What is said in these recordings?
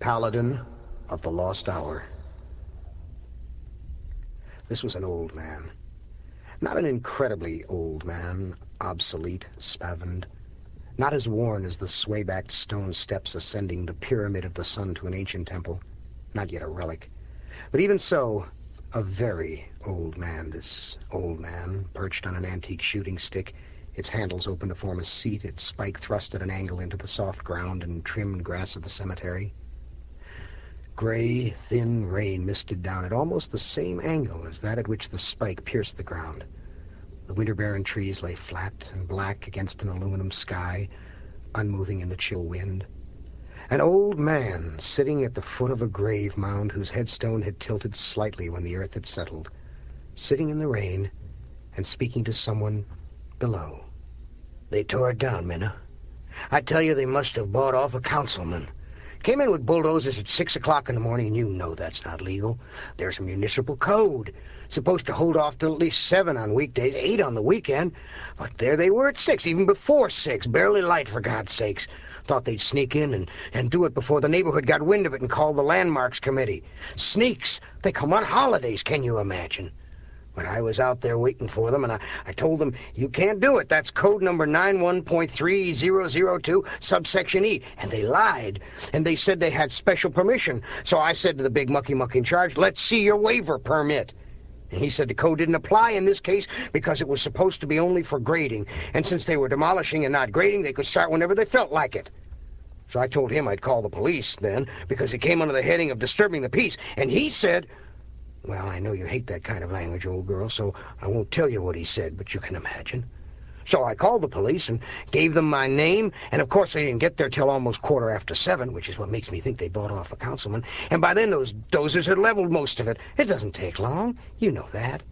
Paladin of the Lost Hour. This was an old man. Not an incredibly old man, obsolete, spavined. Not as worn as the sway-backed stone steps ascending the Pyramid of the Sun to an ancient temple. Not yet a relic. But even so, a very old man, this old man, perched on an antique shooting stick, its handles open to form a seat, its spike thrust at an angle into the soft ground and trimmed grass of the cemetery. Gray, thin rain misted down at almost the same angle as that at which the spike pierced the ground. The winter-barren trees lay flat and black against an aluminum sky, unmoving in the chill wind. An old man sitting at the foot of a grave mound whose headstone had tilted slightly when the earth had settled, sitting in the rain and speaking to someone below. They tore it down, Minna. I tell you, they must have bought off a councilman. Came in with bulldozers at 6 o'clock in the morning, and you know that's not legal. There's a municipal code. Supposed to hold off till at least 7 on weekdays, 8 on the weekend. But there they were at 6, even before 6. Barely light, for God's sakes. Thought they'd sneak in and do it before the neighborhood got wind of it and called the Landmarks Committee. Sneaks! They come on holidays, can you imagine? But I was out there waiting for them, and I told them, you can't do it. That's code number 91.3002, subsection E. And they lied. And they said they had special permission. So I said to the big mucky in charge, let's see your waiver permit. And he said the code didn't apply in this case because it was supposed to be only for grading. And since they were demolishing and not grading, they could start whenever they felt like it. So I told him I'd call the police then, because it came under the heading of disturbing the peace. And he said... Well, I know you hate that kind of language, old girl, so I won't tell you what he said, but you can imagine. So I called the police and gave them my name, and of course they didn't get there till almost 7:15, which is what makes me think they bought off a councilman. And by then those dozers had leveled most of it. It doesn't take long. You know that.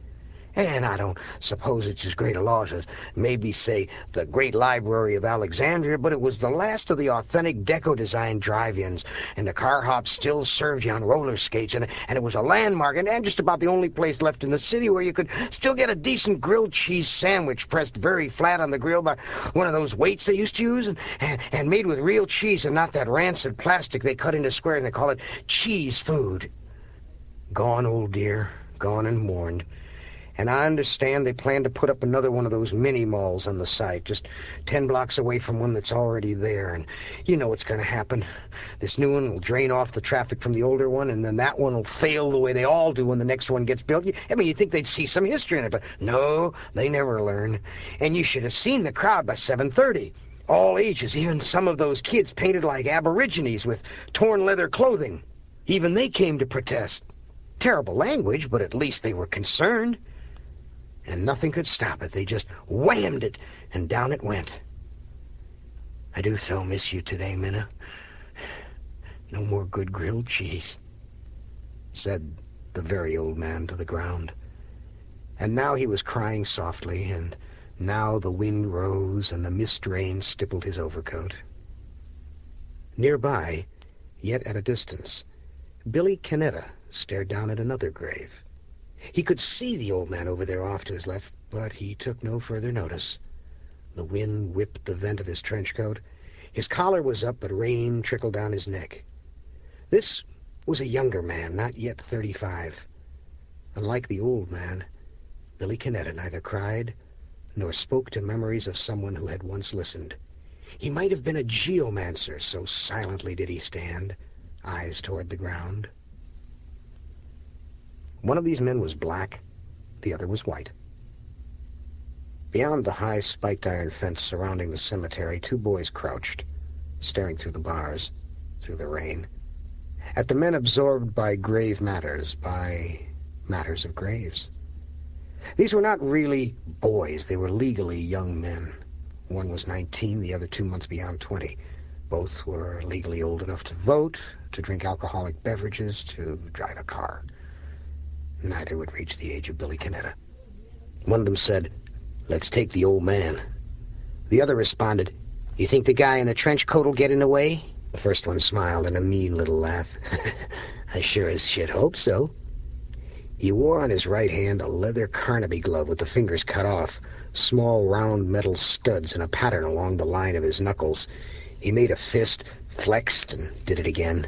And I don't suppose it's as great a loss as maybe, say, the Great Library of Alexandria, but it was the last of the authentic deco-design drive-ins, and the car hop still served you on roller skates, and it was a landmark, and just about the only place left in the city where you could still get a decent grilled cheese sandwich pressed very flat on the grill by one of those weights they used to use, and made with real cheese and not that rancid plastic they cut into squares, and they call it cheese food. Gone, old dear, gone and mourned. And I understand they plan to put up another one of those mini-malls on the site, just 10 blocks away from one that's already there. And you know what's going to happen. This new one will drain off the traffic from the older one, and then that one will fail the way they all do when the next one gets built. I mean, you'd think they'd see some history in it, but no, they never learn. And you should have seen the crowd by 7:30. All ages, even some of those kids painted like aborigines with torn leather clothing. Even they came to protest. Terrible language, but at least they were concerned. And nothing could stop it. They just whammed it, and down it went. I do so miss you today, Minna. No more good grilled cheese, said the very old man to the ground. And now he was crying softly, and now the wind rose and the mist rain stippled his overcoat. Nearby, yet at a distance, Billy Canetta stared down at another grave. He could see the old man over there off to his left, but he took no further notice. The wind whipped the vent of his trench coat. His collar was up, but rain trickled down his neck. This was a younger man, not yet 35. Unlike the old man, Billy Canetta neither cried nor spoke to memories of someone who had once listened. He might have been a geomancer, so silently did he stand, eyes toward the ground. One of these men was black, the other was white. Beyond the high spiked iron fence surrounding the cemetery, 2 boys crouched, staring through the bars, through the rain, at the men absorbed by grave matters, by matters of graves. These were not really boys, they were legally young men. One was 19, the other 2 months beyond 20. Both were legally old enough to vote, to drink alcoholic beverages, to drive a car. Neither would reach the age of Billy Canetta. One of them said, "Let's take the old man." The other responded, "You think the guy in the trench coat will get in the way?" The first one smiled in a mean little laugh. "I sure as shit hope so." He wore on his right hand a leather Carnaby glove with the fingers cut off, small round metal studs in a pattern along the line of his knuckles. He made a fist, flexed, and did it again.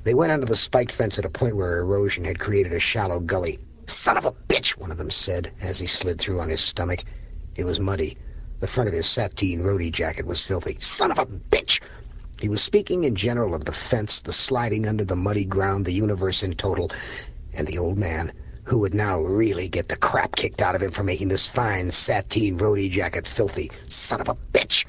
They went under the spiked fence at a point where erosion had created a shallow gully. "Son of a bitch," one of them said as he slid through on his stomach. It was muddy. The front of his sateen roadie jacket was filthy. "Son of a bitch!" He was speaking in general of the fence, the sliding under the muddy ground, the universe in total, and the old man, who would now really get the crap kicked out of him for making this fine sateen roadie jacket filthy. Son of a bitch!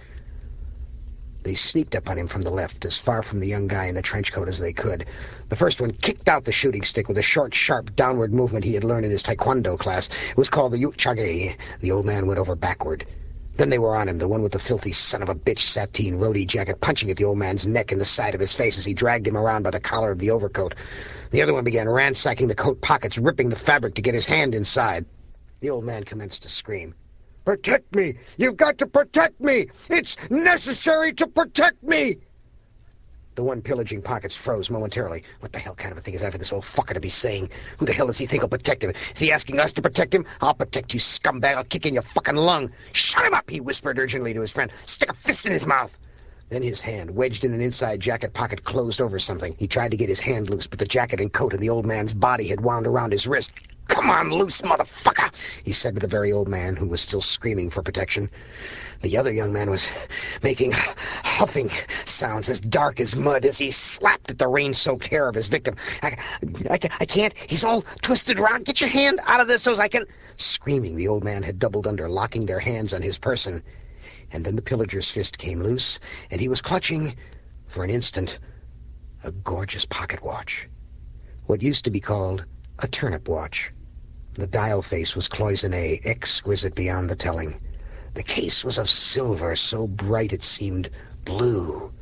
They sneaked up on him from the left, as far from the young guy in the trench coat as they could. The first one kicked out the shooting stick with a short, sharp downward movement he had learned in his taekwondo class. It was called the yuchage. The old man went over backward. Then they were on him, the one with the filthy son of a bitch sateen roadie jacket punching at the old man's neck and the side of his face as he dragged him around by the collar of the overcoat. The other one began ransacking the coat pockets, ripping the fabric to get his hand inside. The old man commenced to scream. "Protect me! You've got to protect me! It's necessary to protect me!" The one pillaging pockets froze momentarily. What the hell kind of a thing is that for this old fucker to be saying? Who the hell does he think will protect him? Is he asking us to protect him? "I'll protect you, scumbag. I'll kick in your fucking lung." "Shut him up," he whispered urgently to his friend. "Stick a fist in his mouth." Then his hand, wedged in an inside jacket pocket, closed over something. He tried to get his hand loose, but the jacket and coat and the old man's body had wound around his wrist. "Come on loose, motherfucker," he said to the very old man, who was still screaming for protection. The other young man was making huffing sounds as dark as mud as he slapped at the rain-soaked hair of his victim. I can't. He's all twisted around. Get your hand out of this so I can..." Screaming, the old man had doubled under, locking their hands on his person. And then the pillager's fist came loose, and he was clutching, for an instant, a gorgeous pocket watch. What used to be called a turnip watch. The dial face was cloisonné, exquisite beyond the telling. The case was of silver, so bright it seemed blue.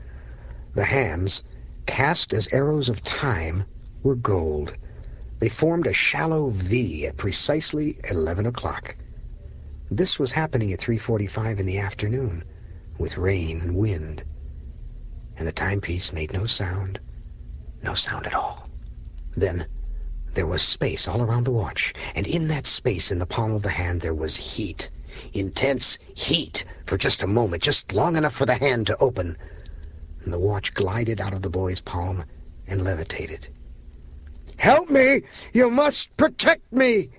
The hands, cast as arrows of time, were gold. They formed a shallow V at precisely 11 o'clock. This was happening at 3:45 in the afternoon, with rain and wind. And the timepiece made no sound at all. Then there was space all around the watch, and in that space in the palm of the hand there was heat. Intense heat for just a moment, just long enough for the hand to open. And the watch glided out of the boy's palm and levitated. "Help me! You must protect me!"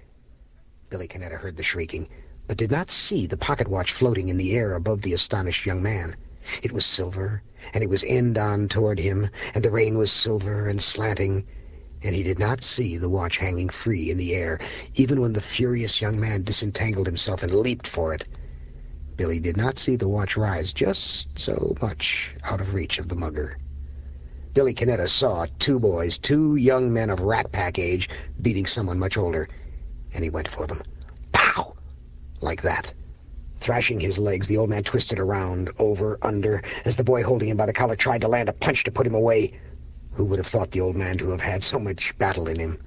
Billy Canetta heard the shrieking, but did not see the pocket watch floating in the air above the astonished young man. It was silver, and it was end-on toward him, and the rain was silver and slanting, and he did not see the watch hanging free in the air, even when the furious young man disentangled himself and leaped for it. Billy did not see the watch rise just so much out of reach of the mugger. Billy Canetta saw two boys, two young men of Rat Pack age, beating someone much older, and he went for them. Pow! Like that. Thrashing his legs, the old man twisted around, over, under, as the boy holding him by the collar tried to land a punch to put him away. Who would have thought the old man to have had so much battle in him?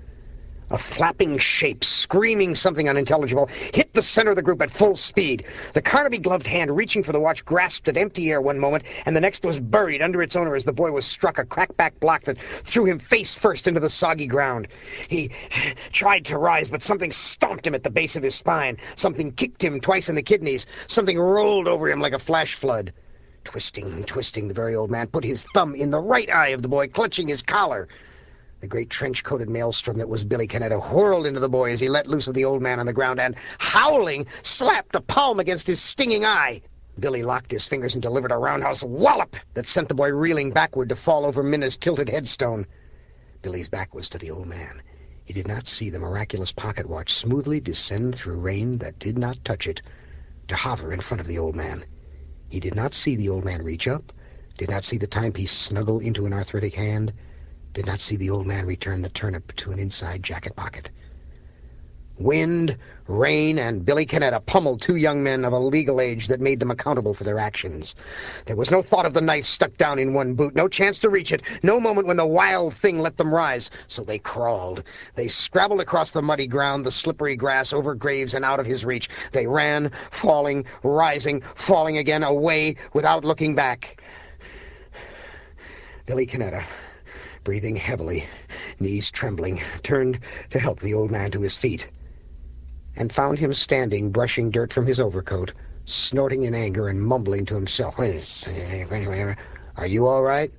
A flapping shape, screaming something unintelligible, hit the center of the group at full speed. The Carnaby-gloved hand, reaching for the watch, grasped at empty air one moment, and the next was buried under its owner as the boy was struck a crackback block that threw him face first into the soggy ground. He tried to rise, but something stomped him at the base of his spine. Something kicked him twice in the kidneys. Something rolled over him like a flash flood. Twisting, the very old man put his thumb in the right eye of the boy, clutching his collar. The great trench-coated maelstrom that was Billy Canetta whirled into the boy as he let loose of the old man on the ground and, howling, slapped a palm against his stinging eye. Billy locked his fingers and delivered a roundhouse wallop that sent the boy reeling backward to fall over Minna's tilted headstone. Billy's back was to the old man. He did not see the miraculous pocket watch smoothly descend through rain that did not touch it, to hover in front of the old man. He did not see the old man reach up, did not see the timepiece snuggle into an arthritic hand, did not see the old man return the turnip to an inside jacket pocket. Wind, rain, and Billy Canetta pummeled two young men of a legal age that made them accountable for their actions. There was no thought of the knife stuck down in one boot, no chance to reach it, no moment when the wild thing let them rise. So they crawled. They scrabbled across the muddy ground, the slippery grass, over graves and out of his reach. They ran, falling, rising, falling again, away without looking back. Billy Canetta, breathing heavily, knees trembling, turned to help the old man to his feet, and found him standing, brushing dirt from his overcoat, snorting in anger and mumbling to himself. "Are you all right?"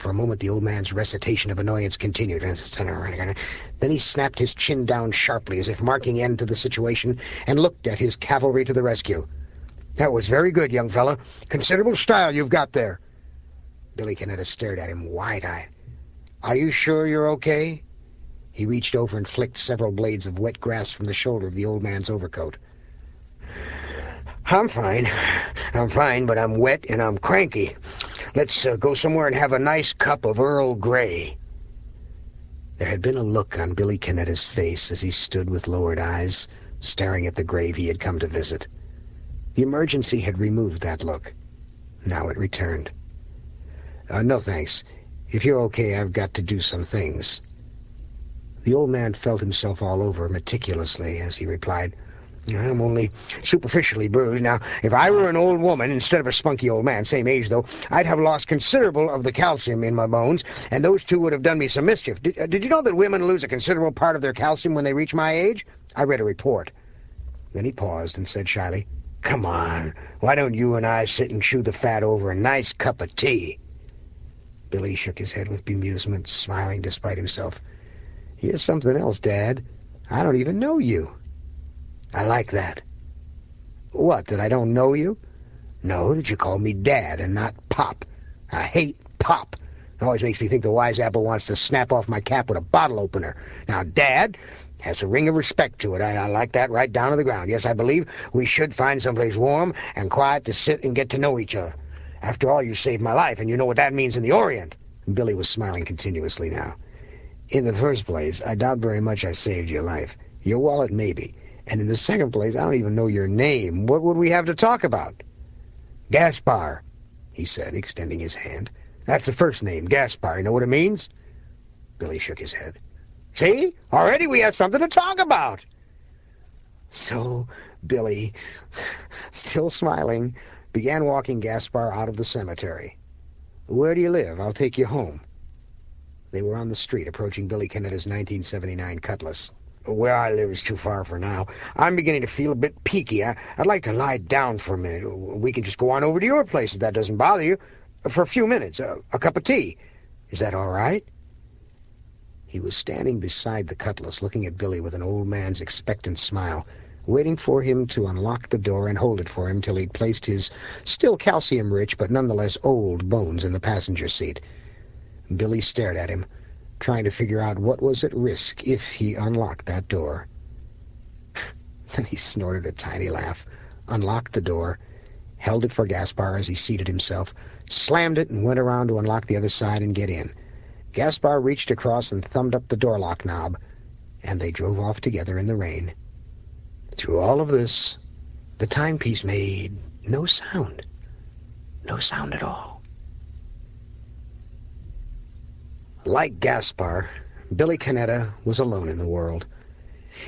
For a moment, the old man's recitation of annoyance continued. Then he snapped his chin down sharply, as if marking end to the situation, and looked at his cavalry to the rescue. "That was very good, young fella. Considerable style you've got there." Billy Canetta stared at him wide-eyed. "Are you sure you're okay?" He reached over and flicked several blades of wet grass from the shoulder of the old man's overcoat. I'm fine, but I'm wet and I'm cranky. Let's go somewhere and have a nice cup of Earl Grey." There had been a look on Billy Canetta's face as he stood with lowered eyes, staring at the grave he had come to visit. The emergency had removed that look. Now it returned. No, thanks. If you're okay, I've got to do some things." The old man felt himself all over meticulously as he replied, "I'm only superficially bruised. Now, if I were an old woman instead of a spunky old man, same age though, I'd have lost considerable of the calcium in my bones, and those two would have done me some mischief. Did you know that women lose a considerable part of their calcium when they reach my age? I read a report." Then he paused and said shyly, "Come on, why don't you and I sit and chew the fat over a nice cup of tea?" Billy shook his head with bemusement, smiling despite himself. "Here's something else, Dad. I don't even know you." "I like that." "What, that I don't know you?" "No, that you call me Dad and not Pop. I hate Pop. It always makes me think the wise apple wants to snap off my cap with a bottle opener. Now, Dad has a ring of respect to it. I like that right down to the ground. Yes, I believe we should find someplace warm and quiet to sit and get to know each other. After all, you saved my life, and you know what that means in the Orient." Billy was smiling continuously now. "In the first place, I doubt very much I saved your life. Your wallet, maybe. And in the second place, I don't even know your name. What would we have to talk about?" "Gaspar," he said, extending his hand. "That's the first name, Gaspar. You know what it means?" Billy shook his head. "See? Already we have something to talk about." So Billy, still smiling, began walking Gaspar out of the cemetery. "Where do you live? I'll take you home." They were on the street, approaching Billy Canetta's 1979 Cutlass. "Where I live is too far for now. I'm beginning to feel a bit peaky. I'd like to lie down for a minute. We can just go on over to your place if that doesn't bother you. For a few minutes. A cup of tea. Is that all right?" He was standing beside the Cutlass, looking at Billy with an old man's expectant smile, waiting for him to unlock the door and hold it for him till he'd placed his still calcium-rich but nonetheless old bones in the passenger seat. Billy stared at him, trying to figure out what was at risk if he unlocked that door. Then he snorted a tiny laugh, unlocked the door, held it for Gaspar as he seated himself, slammed it, and went around to unlock the other side and get in. Gaspar reached across and thumbed up the door lock knob, and they drove off together in the rain. Through all of this, the timepiece made no sound. No sound at all. Like Gaspar, Billy Canetta was alone in the world.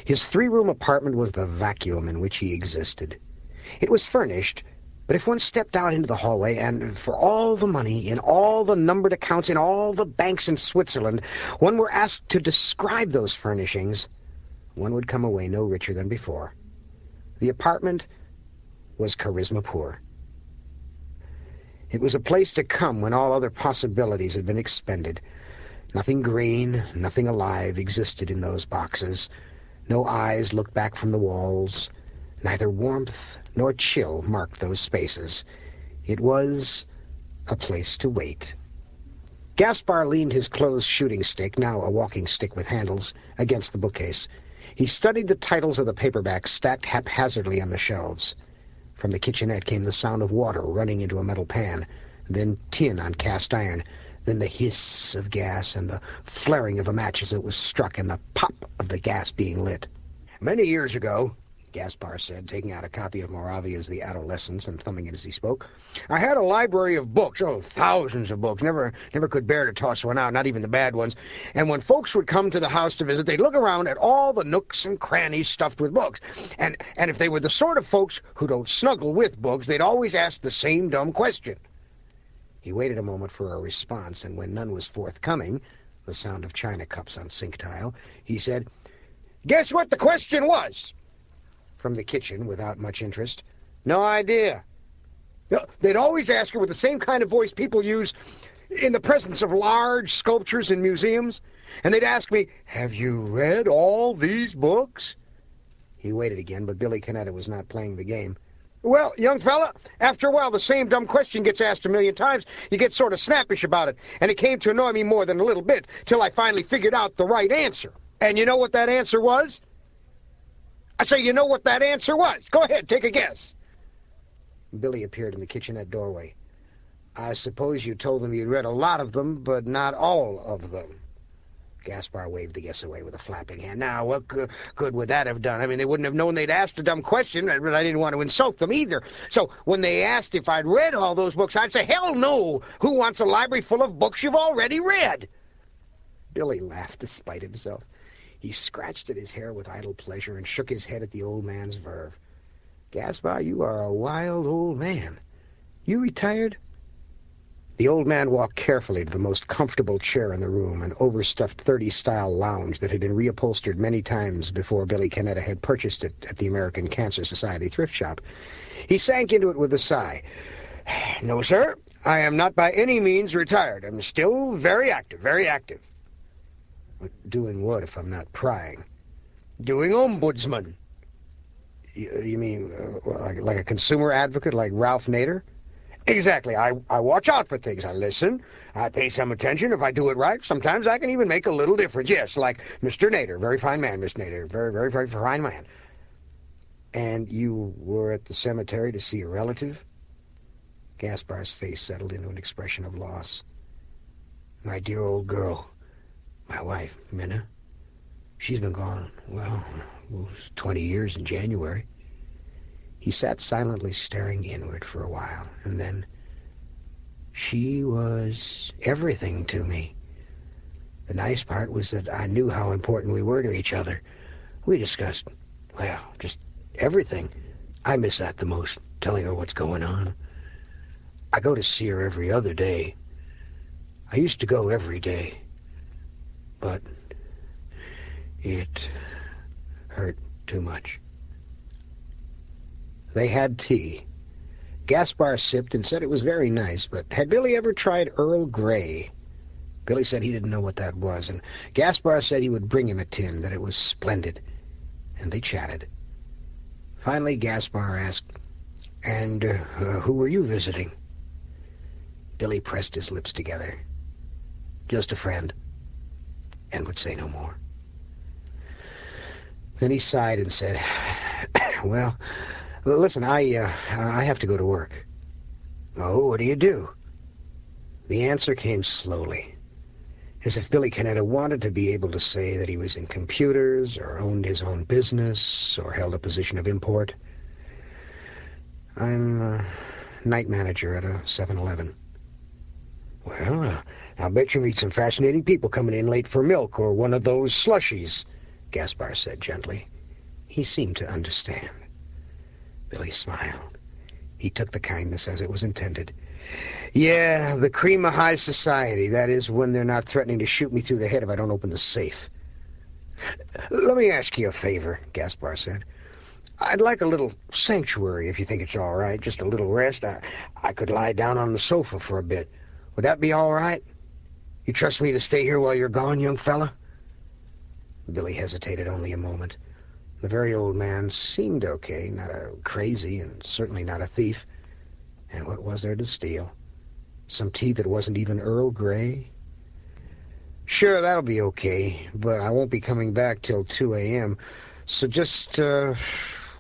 His three-room apartment was the vacuum in which he existed. It was furnished, but if one stepped out into the hallway and, for all the money in all the numbered accounts in all the banks in Switzerland, one were asked to describe those furnishings, one would come away no richer than before. The apartment was charisma poor. It was a place to come when all other possibilities had been expended. Nothing green, nothing alive existed in those boxes. No eyes looked back from the walls. Neither warmth nor chill marked those spaces. It was a place to wait. Gaspar leaned his closed shooting stick, now a walking stick with handles, against the bookcase. He studied the titles of the paperbacks stacked haphazardly on the shelves. From the kitchenette came the sound of water running into a metal pan, then tin on cast iron, then the hiss of gas and the flaring of a match as it was struck and the pop of the gas being lit. "Many years ago," Gaspar said, taking out a copy of Moravia's The Adolescents and thumbing it as he spoke, "I had a library of books, thousands of books. Never could bear to toss one out, not even the bad ones. And when folks would come to the house to visit, they'd look around at all the nooks and crannies stuffed with books. And if they were the sort of folks who don't snuggle with books, they'd always ask the same dumb question." He waited a moment for a response, and when none was forthcoming, the sound of china cups on sink tile, he said, "Guess what the question was?" From the kitchen, without much interest, "No idea." They'd always ask her with the same kind of voice people use in the presence of large sculptures in museums, and they'd ask me, "Have you read all these books?" He waited again, but Billy Canetta was not playing the game. "Well, young fella, after a while the same dumb question gets asked a million times. You get sort of snappish about it, and it came to annoy me more than a little bit, till I finally figured out the right answer. And you know what that answer was? I say, you know what that answer was? Go ahead, take a guess." Billy appeared in the kitchenette doorway. "I suppose you told them you'd read a lot of them, but not all of them." Gaspar waved the guess away with a flapping hand. "Now, what good would that have done? I mean, they wouldn't have known they'd asked a dumb question, but I didn't want to insult them either. So when they asked if I'd read all those books, I'd say, hell no! Who wants a library full of books you've already read?" Billy laughed despite himself. He scratched at his hair with idle pleasure and shook his head at the old man's verve. "Gaspar, you are a wild old man. You retired?" The old man walked carefully to the most comfortable chair in the room, an overstuffed 30s-style lounge that had been reupholstered many times before Billy Canetta had purchased it at the American Cancer Society thrift shop. He sank into it with a sigh. "No, sir, I am not by any means retired. I'm still very active, very active." "Doing what, if I'm not prying?" "Doing ombudsman." You mean like a consumer advocate like Ralph Nader?" "Exactly. I watch out for things. I listen. I pay some attention. If I do it right, sometimes I can even make a little difference. Yes, like Mr. Nader. Very fine man, Mr. Nader. Very, very, very fine man." "And you were at the cemetery to see a relative?" Gaspar's face settled into an expression of loss. "My dear old girl, my wife, Minna. She's been gone, well, it was 20 years in January." He sat silently staring inward for a while, and then, "She was everything to me. The nice part was that I knew how important we were to each other. We discussed, well, just everything. I miss that the most, telling her what's going on. I go to see her every other day. I used to go every day, but it hurt too much." They had tea. Gaspar sipped and said it was very nice, but had Billy ever tried Earl Grey? Billy said he didn't know what that was, and Gaspar said he would bring him a tin, that it was splendid. And they chatted. Finally, Gaspar asked, "And who were you visiting?" Billy pressed his lips together. "Just a friend," and would say no more. Then he sighed and said, "Well, listen, I have to go to work." "Oh, what do you do?" The answer came slowly, as if Billy Canetta wanted to be able to say that he was in computers, or owned his own business, or held a position of import. "I'm night manager at a 7-Eleven. "Well, I'll bet you meet some fascinating people coming in late for milk or one of those slushies," Gaspar said gently. He seemed to understand. Billy smiled. He took the kindness as it was intended. "Yeah, the cream of high society. That is, when they're not threatening to shoot me through the head if I don't open the safe." "Let me ask you a favor," Gaspar said. "I'd like a little sanctuary, if you think it's all right. Just a little rest. I could lie down on the sofa for a bit. Would that be all right? You trust me to stay here while you're gone, young fella?" Billy hesitated only a moment. The very old man seemed okay, not crazy, and certainly not a thief. And what was there to steal? Some tea that wasn't even Earl Grey? "Sure, that'll be okay, but I won't be coming back till 2 a.m., so just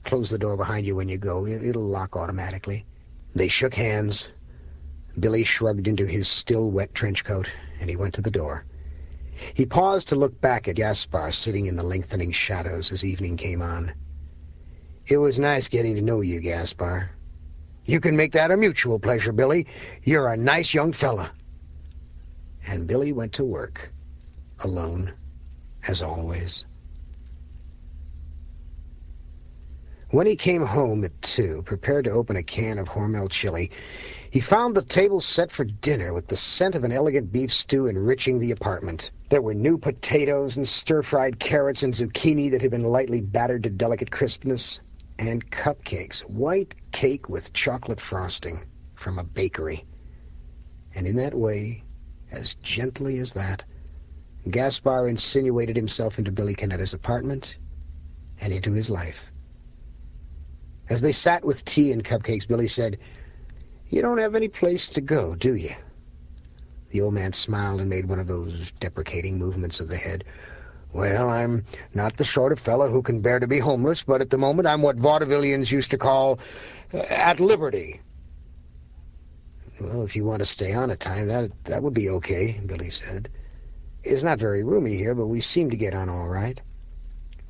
close the door behind you when you go. It'll lock automatically." They shook hands. Billy shrugged into his still wet trench coat, and he went to the door. He paused to look back at Gaspar sitting in the lengthening shadows as evening came on. "It was nice getting to know you, Gaspar." "You can make that a mutual pleasure, Billy. You're a nice young fella." And Billy went to work, alone, as always. When he came home at 2, prepared to open a can of Hormel chili, he found the table set for dinner with the scent of an elegant beef stew enriching the apartment. There were new potatoes and stir-fried carrots and zucchini that had been lightly battered to delicate crispness, and cupcakes, white cake with chocolate frosting, from a bakery. And in that way, As gently as that, Gaspar insinuated himself into Billy Canetta's apartment and into his life. As they sat with tea and cupcakes, Billy said, "You don't have any place to go, do you?" The old man smiled and made one of those deprecating movements of the head. "Well, I'm not the sort of fellow who can bear to be homeless, but at the moment I'm what vaudevillians used to call at liberty." "Well, if you want to stay on a time, that would be okay," Billy said. "It's not very roomy here, but we seem to get on all right."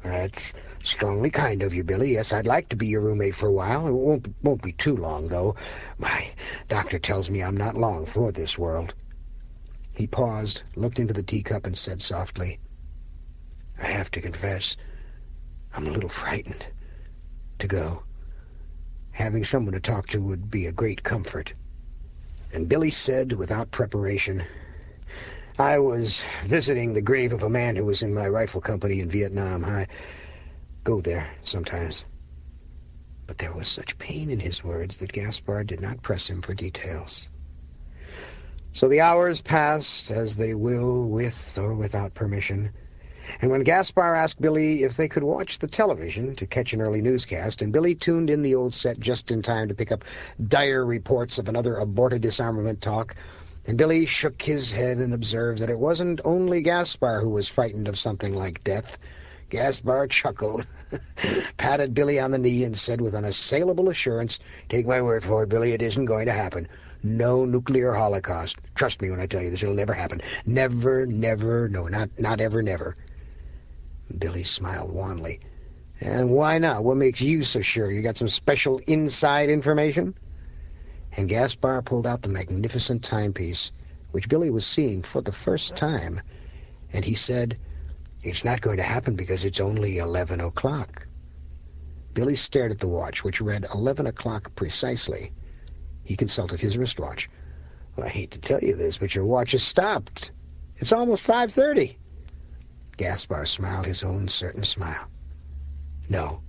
"That's strongly kind of you, Billy. Yes, I'd like to be your roommate for a while. It won't be too long, though. My doctor tells me I'm not long for this world." He paused, looked into the teacup, and said softly, "I have to confess, I'm a little frightened to go. Having someone to talk to would be a great comfort." And Billy said, without preparation, "I was visiting the grave of a man who was in my rifle company in Vietnam. I go there sometimes." But there was such pain in his words that Gaspar did not press him for details. So the hours passed, as they will, with or without permission. And when Gaspar asked Billy if they could watch the television to catch an early newscast, and Billy tuned in the old set just in time to pick up dire reports of another aborted disarmament talk, and Billy shook his head and observed that it wasn't only Gaspar who was frightened of something like death. Gaspar chuckled, patted Billy on the knee, and said with unassailable assurance, "Take my word for it, Billy, it isn't going to happen. No nuclear holocaust. Trust me when I tell you this, it'll never happen. Never, never, no, not ever, never." Billy smiled wanly. "And why not? What makes you so sure? You got some special inside information?" And Gaspar pulled out the magnificent timepiece, which Billy was seeing for the first time, and he said, "It's not going to happen because it's only 11 o'clock. Billy stared at the watch, which read 11 o'clock precisely. He consulted his wristwatch. "Well, I hate to tell you this, but your watch has stopped. It's almost 5:30. Gaspar smiled his own certain smile. "No,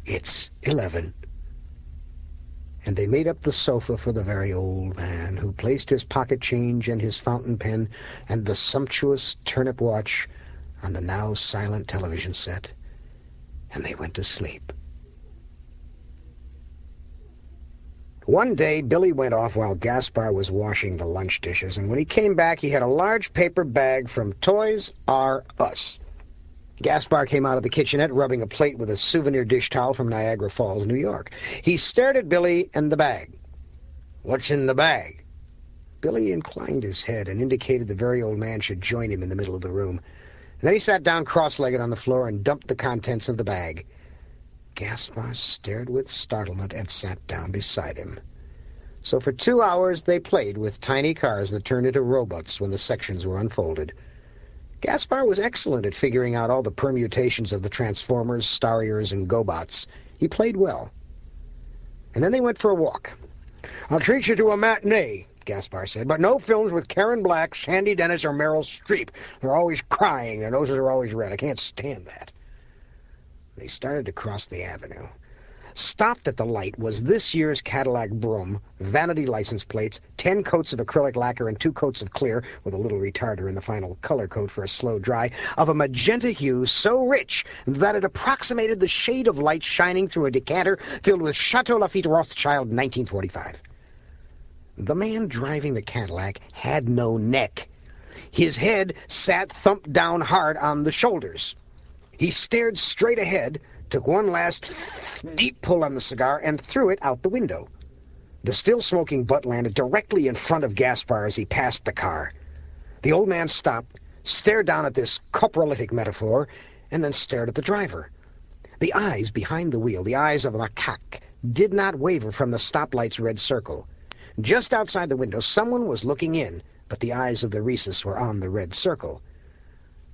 it's 11. And they made up the sofa for the very old man, who placed his pocket change and his fountain pen and the sumptuous turnip watch on the now silent television set, and they went to sleep. One day, Billy went off while Gaspar was washing the lunch dishes, and when he came back, he had a large paper bag from Toys R Us. Gaspar came out of the kitchenette, rubbing a plate with a souvenir dish towel from Niagara Falls, New York. He stared at Billy and the bag. "What's in the bag?" Billy inclined his head and indicated the very old man should join him in the middle of the room. And then he sat down cross-legged on the floor and dumped the contents of the bag. Gaspar stared with startlement and sat down beside him. So for 2 hours they played with tiny cars that turned into robots when the sections were unfolded. Gaspar was excellent at figuring out all the permutations of the Transformers, Starriers, and GoBots. He played well. And then they went for a walk. "I'll treat you to a matinee," Gaspar said, "but no films with Karen Black, Sandy Dennis, or Meryl Streep. They're always crying. Their noses are always red. I can't stand that." They started to cross the avenue. Stopped at the light was this year's Cadillac Broom, vanity license plates, 10 coats of acrylic lacquer and 2 coats of clear, with a little retarder in the final color coat for a slow dry, of a magenta hue so rich that it approximated the shade of light shining through a decanter filled with Chateau Lafite Rothschild 1945. The man driving the Cadillac had no neck. His head sat thumped down hard on the shoulders. He stared straight ahead, took one last deep pull on the cigar, and threw it out the window. The still-smoking butt landed directly in front of Gaspar as he passed the car. The old man stopped, stared down at this coprolitic metaphor, and then stared at the driver. The eyes behind the wheel, the eyes of a macaque, did not waver from the stoplight's red circle. Just outside the window, someone was looking in, but the eyes of the rhesus were on the red circle.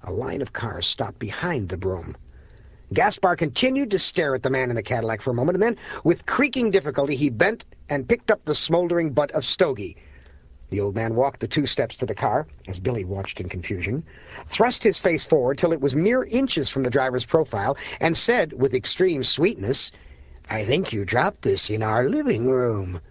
A line of cars stopped behind the Broom. Gaspar continued to stare at the man in the Cadillac for a moment, and then, with creaking difficulty, he bent and picked up the smoldering butt of stogie. The old man walked the 2 steps to the car, as Billy watched in confusion, thrust his face forward till it was mere inches from the driver's profile, and said, with extreme sweetness, "I think you dropped this in our living room."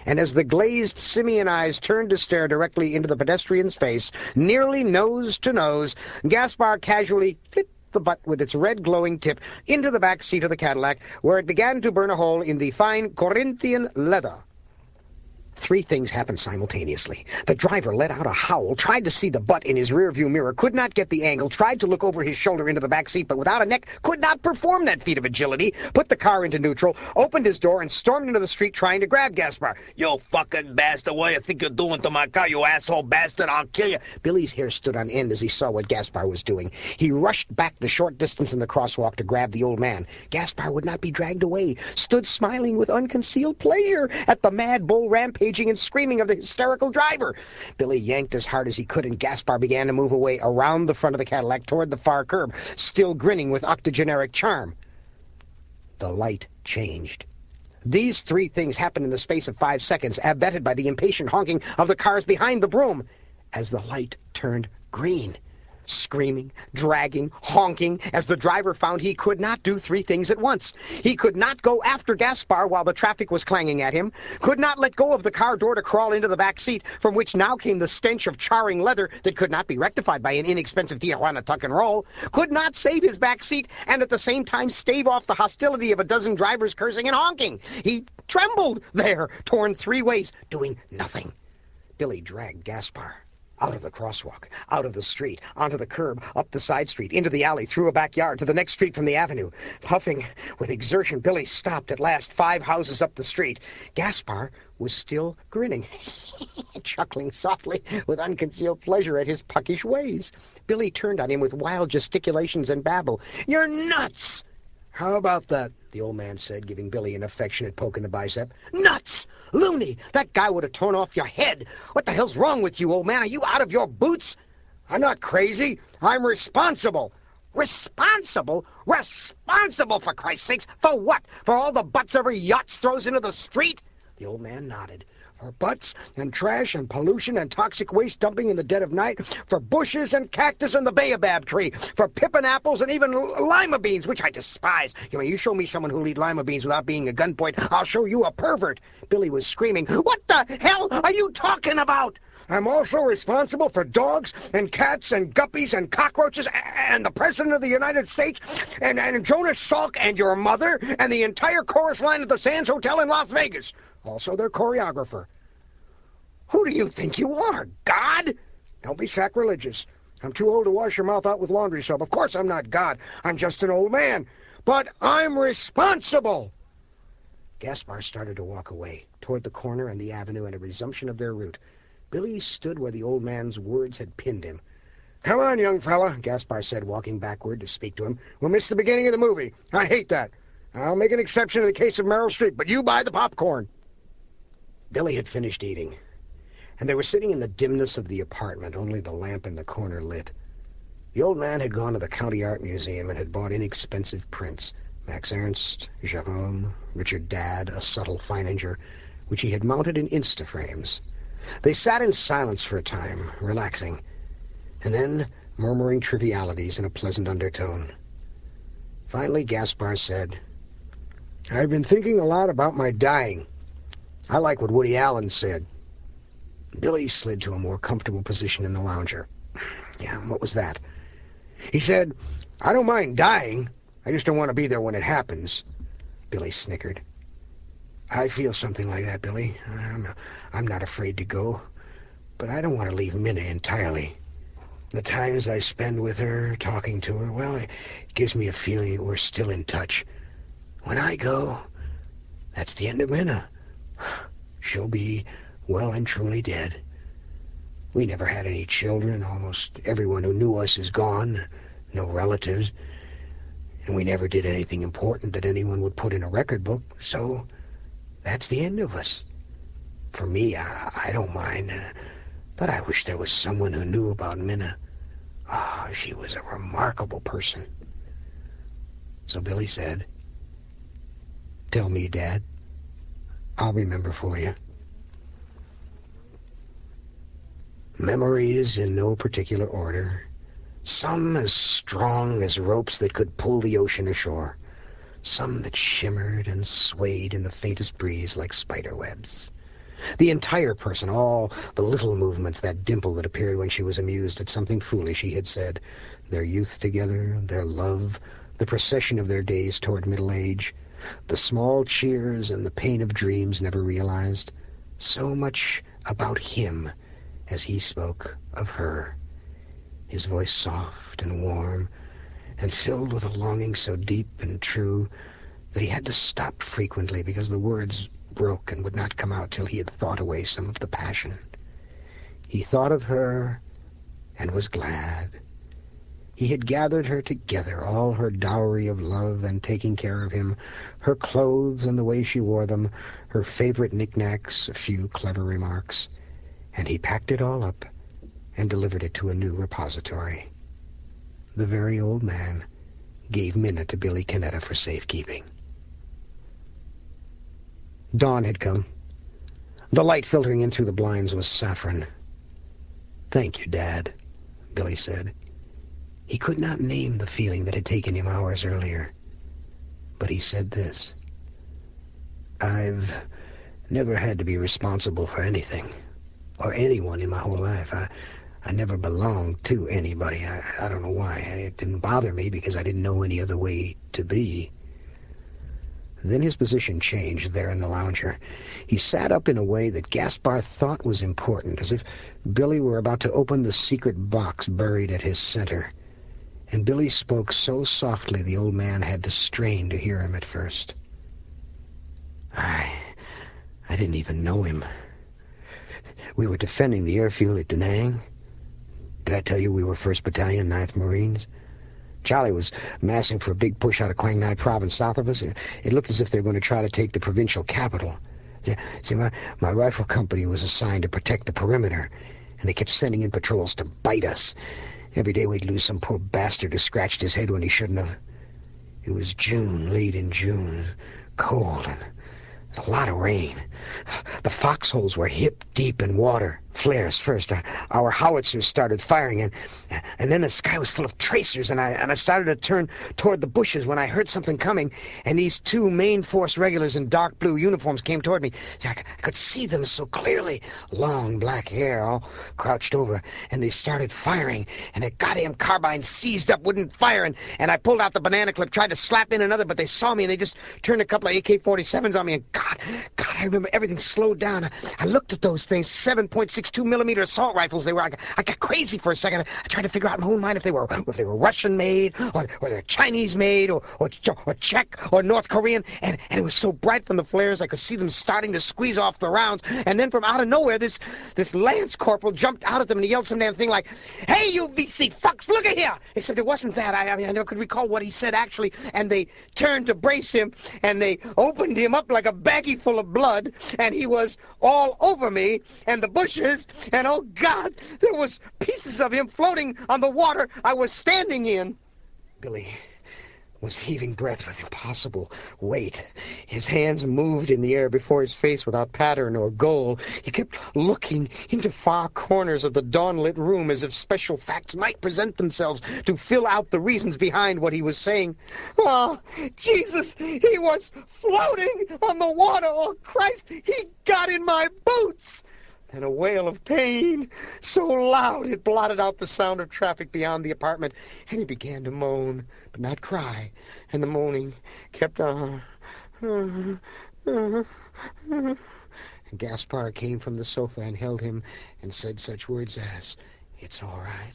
and as the glazed simian eyes turned to stare directly into the pedestrian's face, nearly nose to nose, Gaspar casually flipped the butt with its red glowing tip into the back seat of the Cadillac, where it began to burn a hole in the fine Corinthian leather. Three things happened simultaneously. The driver let out a howl, tried to see the butt in his rearview mirror, could not get the angle, tried to look over his shoulder into the back seat, but without a neck could not perform that feat of agility, put the car into neutral, opened his door, and stormed into the street trying to grab Gaspar. "You fucking bastard, what do you think you're doing to my car, you asshole bastard? I'll kill you." Billy's hair stood on end as he saw what Gaspar was doing. He rushed back the short distance in the crosswalk to grab the old man. Gaspar would not be dragged away, stood smiling with unconcealed pleasure at the mad bull rampaging and screaming of the hysterical driver. Billy yanked as hard as he could, and Gaspar began to move away around the front of the Cadillac toward the far curb, still grinning with octogenaric charm. The light changed. These three things happened in the space of 5 seconds, abetted by the impatient honking of the cars behind the broom, as the light turned green. Screaming, dragging, honking, as the driver found he could not do three things at once. He could not go after Gaspar while the traffic was clanging at him, could not let go of the car door to crawl into the back seat, from which now came the stench of charring leather that could not be rectified by an inexpensive Tijuana tuck and roll, could not save his back seat, and at the same time stave off the hostility of a dozen drivers cursing and honking. He trembled there, torn three ways, doing nothing. Billy dragged Gaspar out of the crosswalk, out of the street, onto the curb, up the side street, into the alley, through a backyard, to the next street from the avenue. Puffing with exertion, Billy stopped at last 5 houses up the street. Gaspar was still grinning, chuckling softly with unconcealed pleasure at his puckish ways. Billy turned on him with wild gesticulations and babble. "You're nuts!" "How about that?" the old man said, giving Billy an affectionate poke in the bicep. "Nuts! Loony! That guy would have torn off your head! What the hell's wrong with you, old man? Are you out of your boots?" "I'm not crazy. I'm responsible." "Responsible? Responsible, for Christ's sakes! For what? For all the butts every yacht throws into the street?" The old man nodded. "For butts and trash and pollution and toxic waste dumping in the dead of night, for bushes and cactus and the baobab tree, for pippin apples and even lima beans, which I despise. You show me someone who'll eat lima beans without being a gunpoint, I'll show you a pervert." Billy was screaming. "What the hell are you talking about?" "I'm also responsible for dogs and cats and guppies and cockroaches and the President of the United States and Jonas Salk and your mother and the entire chorus line at the Sands Hotel in Las Vegas. Also their choreographer." "Who do you think you are, God?" "Don't be sacrilegious. I'm too old to wash your mouth out with laundry soap. Of course I'm not God. I'm just an old man. But I'm responsible." Gaspar started to walk away, toward the corner and the avenue and a resumption of their route. Billy stood where the old man's words had pinned him. "Come on, young fella," Gaspar said, walking backward to speak to him. "We'll miss the beginning of the movie. I hate that. I'll make an exception in the case of Meryl Streep, but you buy the popcorn." Billy had finished eating, and they were sitting in the dimness of the apartment, only the lamp in the corner lit. The old man had gone to the County Art Museum and had bought inexpensive prints, Max Ernst, Gérôme, Richard Dadd, a subtle Feininger, which he had mounted in Instaframes. They sat in silence for a time, relaxing, and then murmuring trivialities in a pleasant undertone. Finally, Gaspar said, "I've been thinking a lot about my dying. I like what Woody Allen said." Billy slid to a more comfortable position in the lounger. "Yeah, what was that?" "He said, I don't mind dying. I just don't want to be there when it happens." Billy snickered. "I feel something like that, Billy. I'm not afraid to go. But I don't want to leave Minna entirely. The times I spend with her, talking to her, well, it gives me a feeling that we're still in touch. When I go, that's the end of Minna. She'll be well and truly dead. We never had any children. Almost everyone who knew us is gone. No relatives. And we never did anything important that anyone would put in a record book. So that's the end of us. For me, I don't mind. But I wish there was someone who knew about Minna. Oh, she was a remarkable person." So Billy said, "Tell me, Dad. I'll remember for you." Memories in no particular order, some as strong as ropes that could pull the ocean ashore, some that shimmered and swayed in the faintest breeze like spider webs. The entire person, all the little movements, that dimple that appeared when she was amused at something foolish he had said, their youth together, their love, the procession of their days toward middle age, the small cheers and the pain of dreams never realized. So much about him as he spoke of her, his voice soft and warm, and filled with a longing so deep and true that he had to stop frequently because the words broke and would not come out till he had thought away some of the passion. He thought of her and was glad. He had gathered her together, all her dowry of love and taking care of him, her clothes and the way she wore them, her favorite knickknacks, a few clever remarks, and he packed it all up and delivered it to a new repository. The very old man gave Minna to Billy Canetta for safekeeping. Dawn had come. The light filtering in through the blinds was saffron. "Thank you, Dad," Billy said. He could not name the feeling that had taken him hours earlier, but he said this: "I've never had to be responsible for anything, or anyone in my whole life. I never belonged to anybody. I don't know why. It didn't bother me because I didn't know any other way to be." Then his position changed there in the lounger. He sat up in a way that Gaspar thought was important, as if Billy were about to open the secret box buried at his center. And Billy spoke so softly the old man had to strain to hear him at first. I didn't even know him. We were defending the airfield at Da Nang. Did I tell you we were 1st Battalion, 9th Marines? Charlie was massing for a big push out of Quang Ngai province south of us. It looked as if they were going to try to take the provincial capital. See, my rifle company was assigned to protect the perimeter, and they kept sending in patrols to bite us. Every day we'd lose some poor bastard who scratched his head when he shouldn't have. It was June, late in June, cold, and a lot of rain. The foxholes were hip-deep in water. Flares first. Our howitzers started firing, and then the sky was full of tracers, and I started to turn toward the bushes when I heard something coming, and these 2 main force regulars in dark blue uniforms came toward me. I could see them so clearly. Long black hair, all crouched over, and they started firing, and a goddamn carbine seized up, wouldn't fire, and I pulled out the banana clip, tried to slap in another, but they saw me, and they just turned a couple of AK-47s on me, and God, I remember everything slowed down. I looked at those things, 7.62 millimeter assault rifles they were. I got crazy for a second. I tried to figure out in my own mind if they were Russian made, or they're Chinese made, or Czech, or North Korean, and it was so bright from the flares I could see them starting to squeeze off the rounds, and then from out of nowhere this lance corporal jumped out at them and he yelled some damn thing like, "Hey, you VC fucks, look at here!" Except it wasn't that. I never could recall what he said actually, and they turned to brace him, and they opened him up like a baggie full of blood, and he was all over me and the bushes, and oh God, there was pieces of him floating on the water I was standing in. Billy was heaving breath with impossible weight. His hands moved in the air before his face without pattern or goal. He kept looking into far corners of the dawn-lit room as if special facts might present themselves to fill out the reasons behind what he was saying. Oh, Jesus, he was floating on the water. Oh, Christ, he got in my boots. And a wail of pain, so loud it blotted out the sound of traffic beyond the apartment, and he began to moan, but not cry, and the moaning kept on. And Gaspar came from the sofa and held him and said such words as, "It's all right,"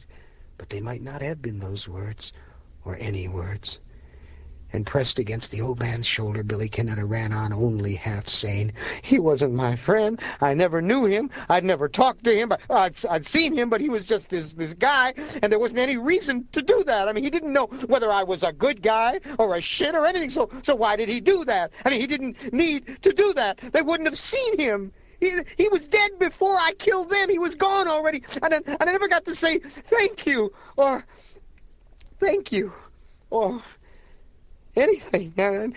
but they might not have been those words, or any words. And pressed against the old man's shoulder, Billy Canetta ran on, only half sane. "He wasn't my friend. I never knew him. I'd never talked to him. But I'd seen him, but he was just this guy, and there wasn't any reason to do that. I mean, he didn't know whether I was a good guy or a shit or anything, so why did he do that? I mean, he didn't need to do that. They wouldn't have seen him. He was dead before I killed them. He was gone already, and I never got to say thank you, or thank you, or... anything. And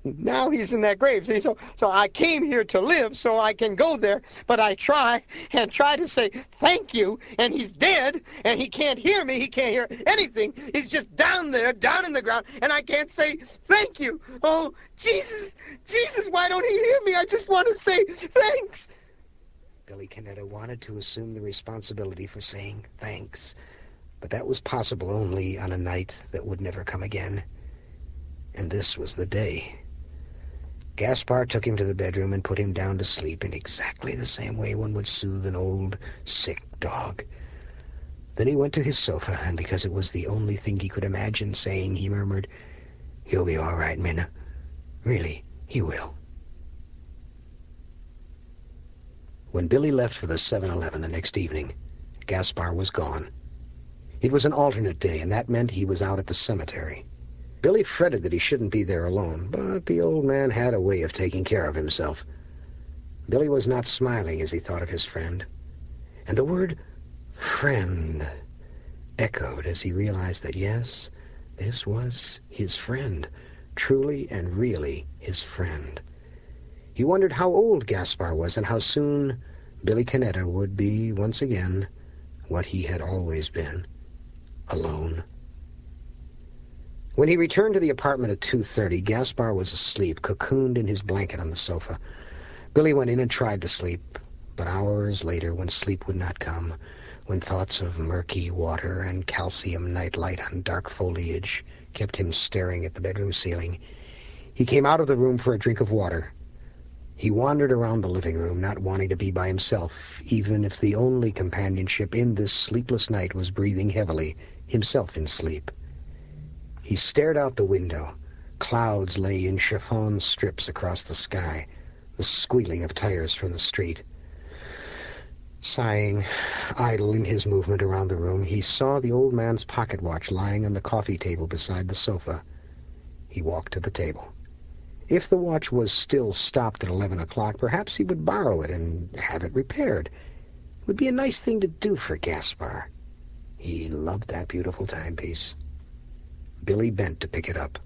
now he's in that grave. See, so I came here to live so I can go there, but I try to say thank you, and he's dead, and he can't hear me. He can't hear anything. He's just down there, down in the ground, and I can't say thank you. Oh, Jesus, why don't he hear me? I just want to say thanks. Billy Canetta wanted to assume the responsibility for saying thanks, but that was possible only on a night that would never come again. And this was the day. Gaspar took him to the bedroom and put him down to sleep in exactly the same way one would soothe an old, sick dog. Then he went to his sofa, and because it was the only thing he could imagine saying, he murmured, "He'll be all right, Minna. Really, he will." When Billy left for the 7-Eleven the next evening, Gaspar was gone. It was an alternate day, and that meant he was out at the cemetery. Billy fretted that he shouldn't be there alone, but the old man had a way of taking care of himself. Billy was not smiling as he thought of his friend, and the word friend echoed as he realized that, yes, this was his friend, truly and really his friend. He wondered how old Gaspar was and how soon Billy Canetta would be once again what he had always been, alone. When he returned to the apartment at 2:30, Gaspar was asleep, cocooned in his blanket on the sofa. Billy went in and tried to sleep, but hours later, when sleep would not come, when thoughts of murky water and calcium nightlight on dark foliage kept him staring at the bedroom ceiling, he came out of the room for a drink of water. He wandered around the living room, not wanting to be by himself, even if the only companionship in this sleepless night was breathing heavily, himself in sleep. He stared out the window. Clouds lay in chiffon strips across the sky, the squealing of tires from the street. Sighing, idle in his movement around the room, he saw the old man's pocket watch lying on the coffee table beside the sofa. He walked to the table. If the watch was still stopped at 11 o'clock, perhaps he would borrow it and have it repaired. It would be a nice thing to do for Gaspar. He loved that beautiful timepiece. Billy bent to pick it up.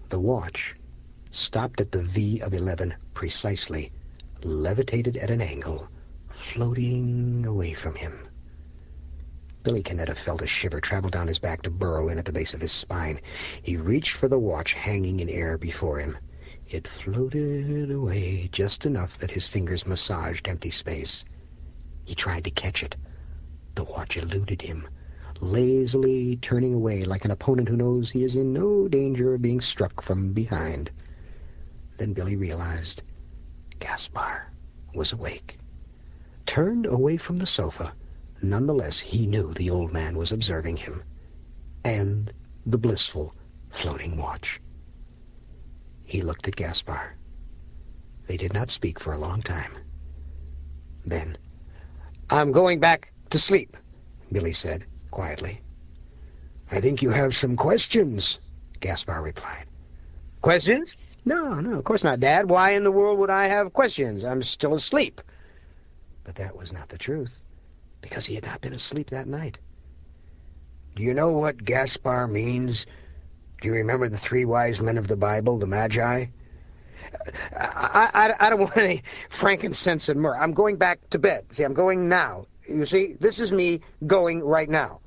The watch stopped at the V of 11 precisely, levitated at an angle, floating away from him. Billy Canetta felt a shiver travel down his back to burrow in at the base of his spine. He reached for the watch hanging in air before him. It floated away just enough that his fingers massaged empty space. He tried to catch it. The watch eluded him, lazily turning away like an opponent who knows he is in no danger of being struck from behind. Then Billy realized Gaspar was awake. Turned away from the sofa, nonetheless he knew the old man was observing him, and the blissful floating watch. He looked at Gaspar. They did not speak for a long time. Then, "I'm going back to sleep," Billy said quietly. "I think you have some questions," Gaspar replied. "Questions? No, of course not, Dad. Why in the world would I have questions? I'm still asleep." But that was not the truth, because he had not been asleep that night. "Do you know what Gaspar means? Do you remember the 3 wise men of the Bible, the Magi?" I don't want any frankincense and myrrh. I'm going back to bed. See, I'm going now. You see, this is me going right now.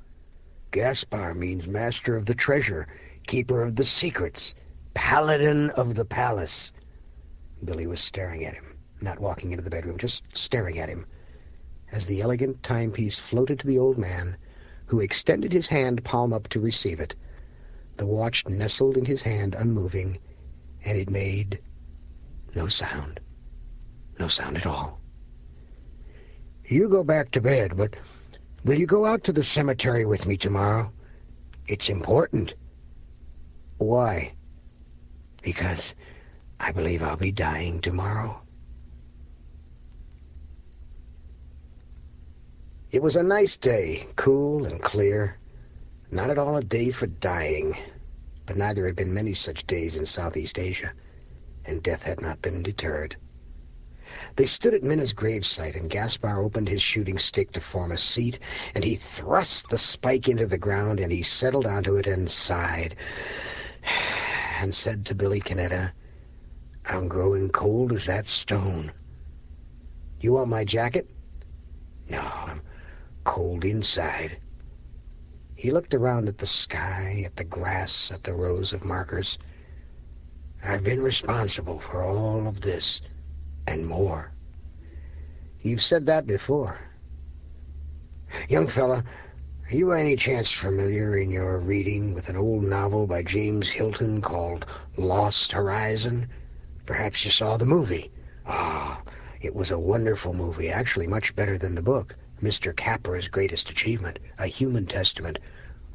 "Gaspar means master of the treasure, keeper of the secrets, paladin of the palace." Billy was staring at him, not walking into the bedroom, just staring at him, as the elegant timepiece floated to the old man, who extended his hand palm up to receive it. The watch nestled in his hand, unmoving, and it made no sound at all. "You go back to bed, but will you go out to the cemetery with me tomorrow? It's important." "Why?" "Because I believe I'll be dying tomorrow." It was a nice day, cool and clear. Not at all a day for dying, but neither had been many such days in Southeast Asia, and death had not been deterred. They stood at Minna's gravesite, and Gaspar opened his shooting stick to form a seat, and he thrust the spike into the ground, and he settled onto it and sighed. and said to Billy Canetta, "I'm growing cold as that stone. You want my jacket?" "No, I'm cold inside." He looked around at the sky, at the grass, at the rows of markers. "I've been responsible for all of this, and more." "You've said that before." "Young fella, are you by any chance familiar in your reading with an old novel by James Hilton called Lost Horizon? Perhaps you saw the movie." "Ah, it was a wonderful movie, actually much better than the book. Mr. Capra's greatest achievement, a human testament.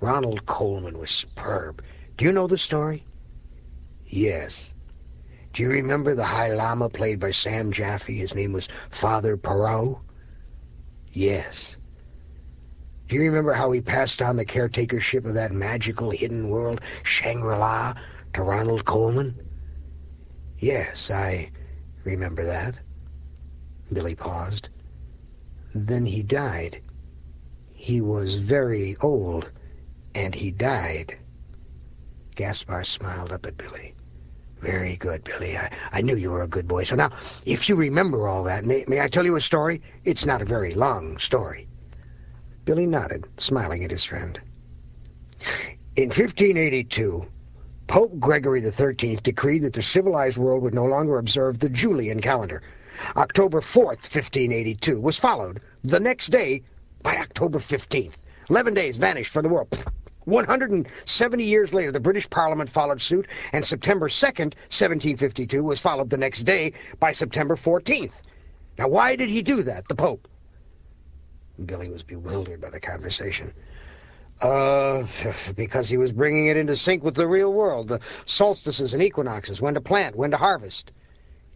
Ronald Colman was superb. Do you know the story?" "Yes." "Do you remember the High Lama played by Sam Jaffe? His name was Father Perot?" "Yes." "Do you remember how he passed on the caretakership of that magical hidden world, Shangri-La, to Ronald Colman?" "Yes, I remember that." Billy paused. "Then he died. He was very old, and he died." Gaspar smiled up at Billy. "Very good, Billy. I knew you were a good boy. So now, if you remember all that, may I tell you a story? It's not a very long story." Billy nodded, smiling at his friend. "In 1582, Pope Gregory XIII decreed that the civilized world would no longer observe the Julian calendar. October 4th, 1582, was followed the next day by October 15th. 11 days vanished from the world. 170 years later, the British Parliament followed suit, and September 2nd, 1752, was followed the next day by September 14th. Now, why did he do that, the Pope?" Billy was bewildered by the conversation. Because he was bringing it into sync with the real world, the solstices and equinoxes, when to plant, when to harvest."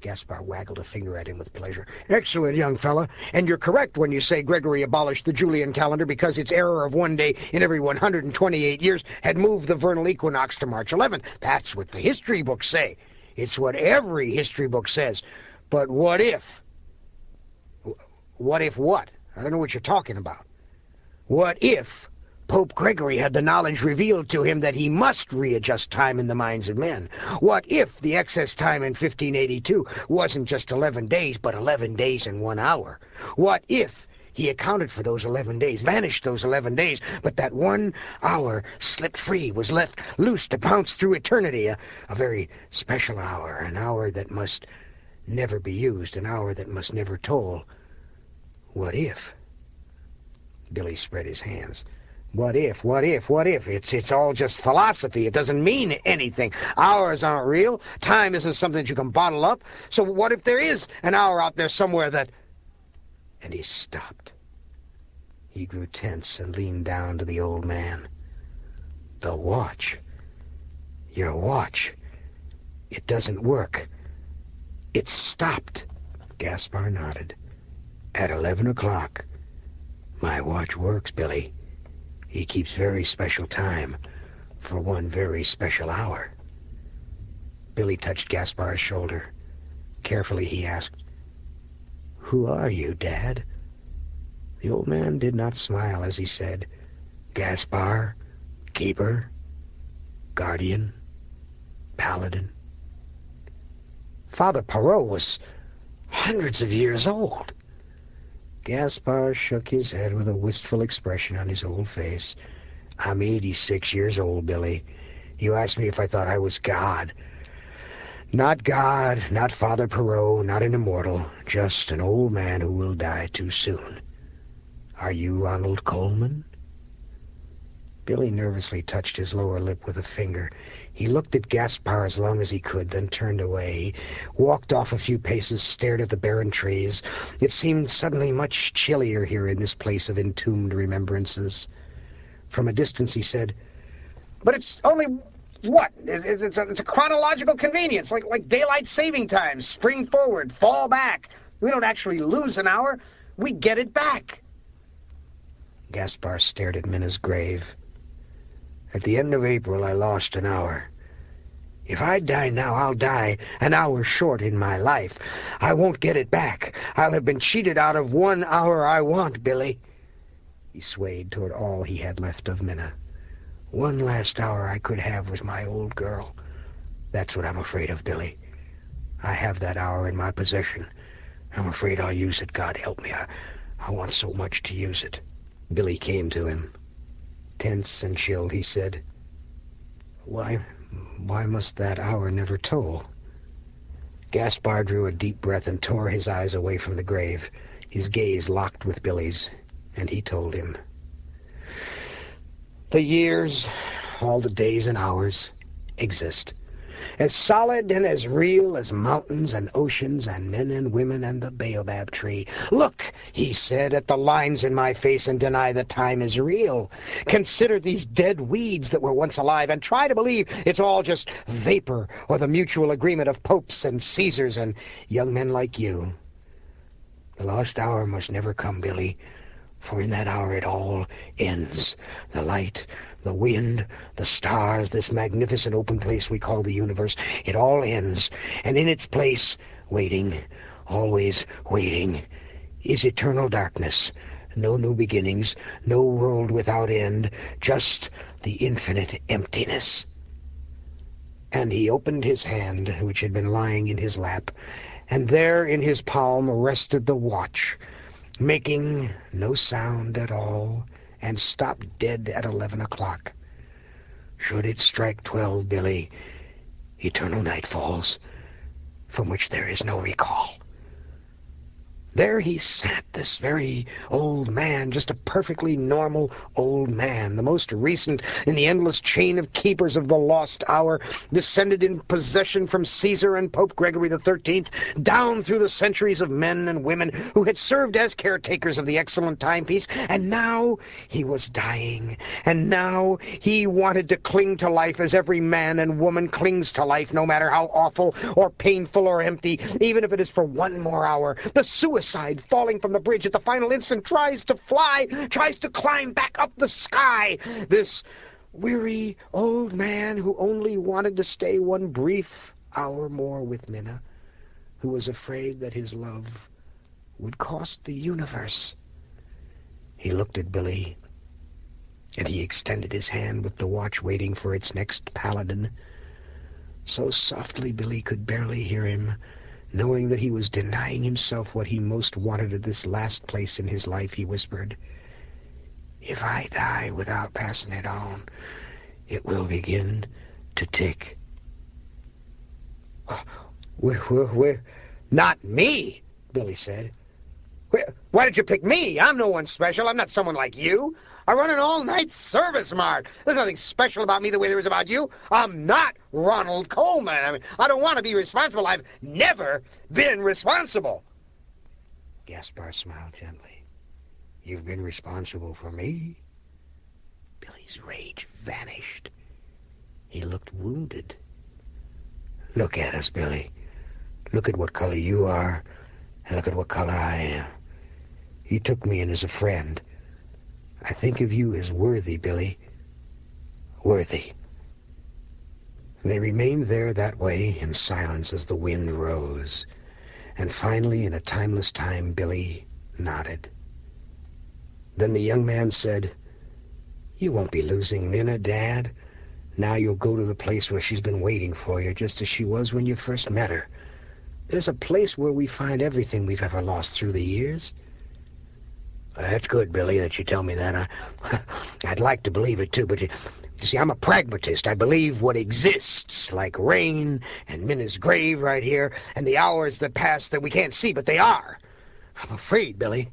Gaspar waggled a finger at him with pleasure. "Excellent, young fella. And you're correct when you say Gregory abolished the Julian calendar because its error of 1 day in every 128 years had moved the vernal equinox to March 11th. That's what the history books say. It's what every history book says. But what if? What if what? I don't know what you're talking about. What if Pope Gregory had the knowledge revealed to him that he must readjust time in the minds of men? What if the excess time in 1582 wasn't just 11 days, but 11 days and 1 hour? What if he accounted for those 11 days, vanished those 11 days, but that 1 hour slipped free, was left loose to bounce through eternity, a very special hour, an hour that must never be used, an hour that must never toll? What if?" Billy spread his hands. What if? It's all just philosophy. It doesn't mean anything. Hours aren't real. Time isn't something that you can bottle up. So what if there is an hour out there somewhere that... And he stopped. He grew tense and leaned down to the old man. "The watch. Your watch. It doesn't work. It's stopped." Gaspar nodded. "At 11 o'clock. My watch works, Billy. He keeps very special time for one very special hour." Billy touched Gaspar's shoulder. Carefully he asked, "Who are you, Dad?" The old man did not smile as he said, "Gaspar, Keeper, Guardian, Paladin." "Father Perot was hundreds of years old." Gaspar shook his head with a wistful expression on his old face. "I'm 86 years old, Billy. You asked me if I thought I was God. Not God, not Father Perot, not an immortal, just an old man who will die too soon. Are you Ronald Colman?" Billy nervously touched his lower lip with a finger. He looked at Gaspar as long as he could, then turned away, walked off a few paces, stared at the barren trees. It seemed suddenly much chillier here in this place of entombed remembrances. From a distance he said, "But it's only what? It's a chronological convenience, like daylight saving time. Spring forward, fall back. We don't actually lose an hour. We get it back." Gaspar stared at Minna's grave. "At the end of April, I lost an hour. If I die now, I'll die an hour short in my life. I won't get it back. I'll have been cheated out of 1 hour I want, Billy." He swayed toward all he had left of Minna. One last hour I could have with my old girl. That's what I'm afraid of, Billy. I have that hour in my possession. I'm afraid I'll use it, God help me. I want so much to use it. Billy came to him. Tense and chilled, he said, Why must that hour never toll? Gaspar drew a deep breath and tore his eyes away from the grave. His gaze locked with Billy's, and he told him. The years, all the days and hours, exist. As solid and as real as mountains and oceans and men and women and the baobab tree. Look, he said, at the lines in my face and deny that time is real. Consider these dead weeds that were once alive and try to believe it's all just vapor or the mutual agreement of popes and Caesars and young men like you. The lost hour must never come, Billy, for in that hour it all ends. The light, the wind, the stars, this magnificent open place we call the universe, it all ends. And in its place, waiting, always waiting, is eternal darkness. No new beginnings, no world without end, just the infinite emptiness. And he opened his hand, which had been lying in his lap, and there in his palm rested the watch, making no sound at all, and stopped dead at 11 o'clock. Should it strike 12, Billy, eternal night falls, from which there is no recall. There he sat, this very old man, just a perfectly normal old man, the most recent in the endless chain of keepers of the lost hour, descended in possession from Caesar and Pope Gregory the 13th, down through the centuries of men and women who had served as caretakers of the excellent timepiece, and now he was dying, and now he wanted to cling to life as every man and woman clings to life, no matter how awful or painful or empty, even if it is for one more hour. The suicide falling from the bridge at the final instant tries to fly, tries to climb back up the sky. This weary old man who only wanted to stay one brief hour more with Minna, who was afraid that his love would cost the universe. He looked at Billy, and he extended his hand with the watch waiting for its next Paladin. So softly Billy could barely hear him, knowing that he was denying himself what he most wanted at this last place in his life, he whispered, If I die without passing it on, it will begin to tick. Where? Not me, Billy said. Why did you pick me? I'm no one special. I'm not someone like you. I run an all-night service mart. There's nothing special about me the way there is about you. I'm not Ronald Coleman. I don't want to be responsible. I've never been responsible. Gaspar smiled gently. You've been responsible for me? Billy's rage vanished. He looked wounded. Look at us, Billy. Look at what color you are, and look at what color I am. You took me in as a friend. I think of you as worthy, Billy. Worthy. They remained there that way in silence as the wind rose. And finally, in a timeless time, Billy nodded. Then the young man said, You won't be losing Minna, Dad. Now you'll go to the place where she's been waiting for you, just as she was when you first met her. There's a place where we find everything we've ever lost through the years. That's good, Billy, that you tell me that. I'd like to believe it, too, but you see, I'm a pragmatist. I believe what exists, like rain and Minna's grave right here, and the hours that pass that we can't see, but they are. I'm afraid, Billy.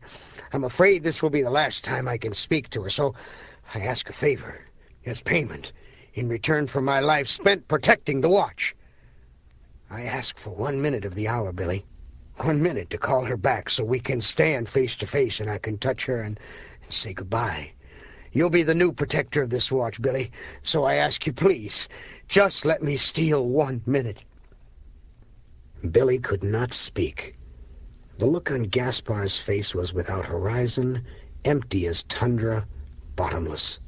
I'm afraid this will be the last time I can speak to her, so I ask a favor as payment in return for my life spent protecting the watch. I ask for 1 minute of the hour, Billy. 1 minute to call her back so we can stand face to face and I can touch her and say goodbye. You'll be the new protector of this watch, Billy, so I ask you, please, just let me steal 1 minute. Billy could not speak. The look on Gaspar's face was without horizon, empty as tundra, bottomless.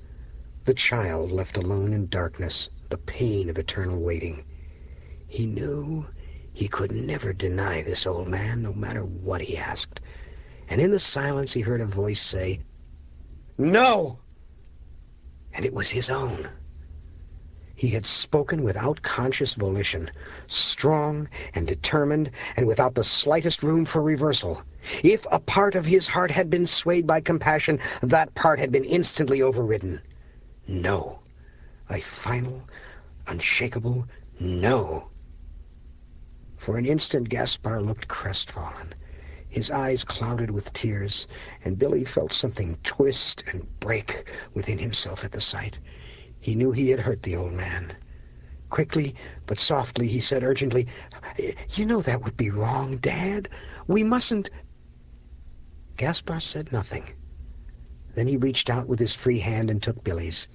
The child left alone in darkness, the pain of eternal waiting. He knew he could never deny this old man, no matter what he asked. And in the silence he heard a voice say, No! and it was his own. He had spoken without conscious volition, strong and determined, and without the slightest room for reversal. If a part of his heart had been swayed by compassion, that part had been instantly overridden. No. A final, unshakable no. For an instant, Gaspar looked crestfallen. His eyes clouded with tears, and Billy felt something twist and break within himself at the sight. He knew he had hurt the old man. Quickly, but softly, he said urgently, "You know that would be wrong, Dad. We mustn't—" Gaspar said nothing. Then he reached out with his free hand and took Billy's.